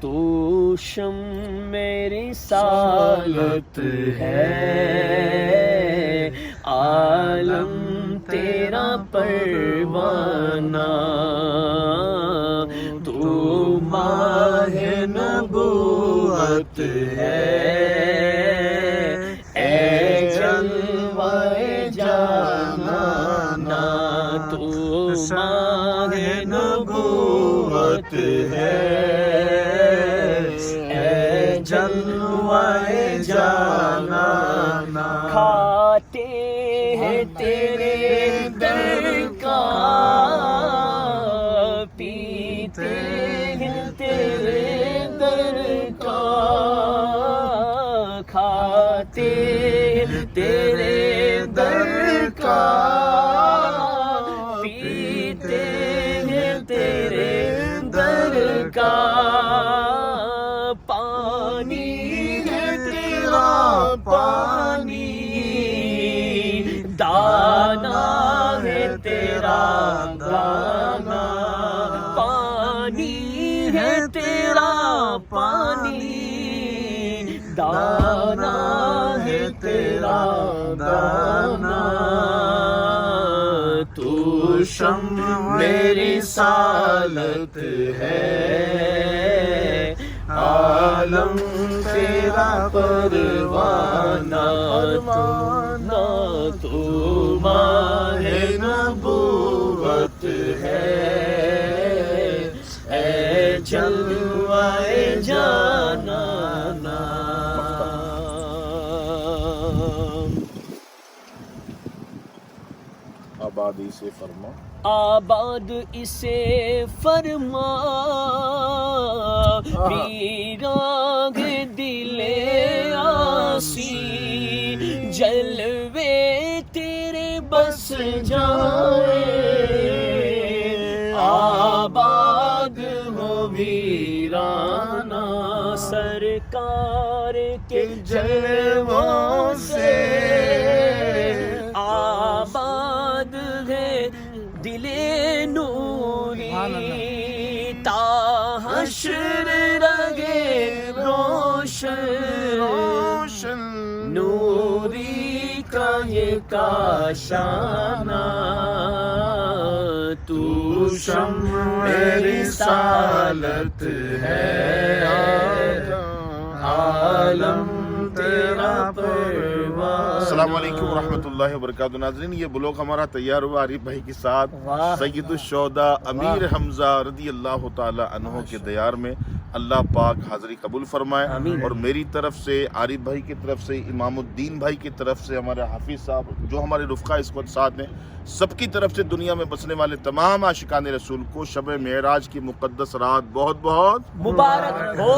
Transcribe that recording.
تو شمع رسالت ہے، عالم تیرا پروانہ، تو ماہ نبوت ہے، اے جلوہ جانانا، تو ماہ نبوت ہے، اے جلوہ جانانا، کھاتے ہیں تیرے در کا، پیتے ہیں تیرے در کا، کھاتے ہیں تیرے در کا، پیتے ہیں تیرے در کا، پانی ہے تیرا پانی، دانا ہے تیرا دانا، پانی ہے تیرا پانی، دانا ہے تیرا دانا، تو شمع رسالت ہے، عالم تیرا پروانہ، تو ماہ نبوت ہے، اے جلوہ جانانا۔ آباد اسے فرما، آباد اسے فرما، ویراگ دل آسی، جلوے تیرے بس جائے، آباد ہو ویرانہ سرکار کے جلووں سے، آباد ہے دل نوری، تا حشر رہے روشن، نوری کا یہ کاشانہ، تو شمع رسالت ہے، عالم تیرا پروانہ۔ السلام علیکم ورحمۃ اللہ وبرکاتہ۔ ناظرین، یہ بلاگ ہمارا تیار ہوا عارف بھائی کے ساتھ سید الشہداء امیر حمزہ رضی اللہ تعالی عنہ کے دیار میں۔ اللہ پاک حاضری قبول فرمائے، اور میری طرف سے، عارف بھائی کی طرف سے، امام الدین بھائی کی طرف سے، ہمارے حافظ صاحب جو ہمارے رفقا اس وقت ساتھ ہیں، سب کی طرف سے دنیا میں بسنے والے تمام عاشقان رسول کو شب معراج کی مقدس رات بہت بہت مبارک ہو۔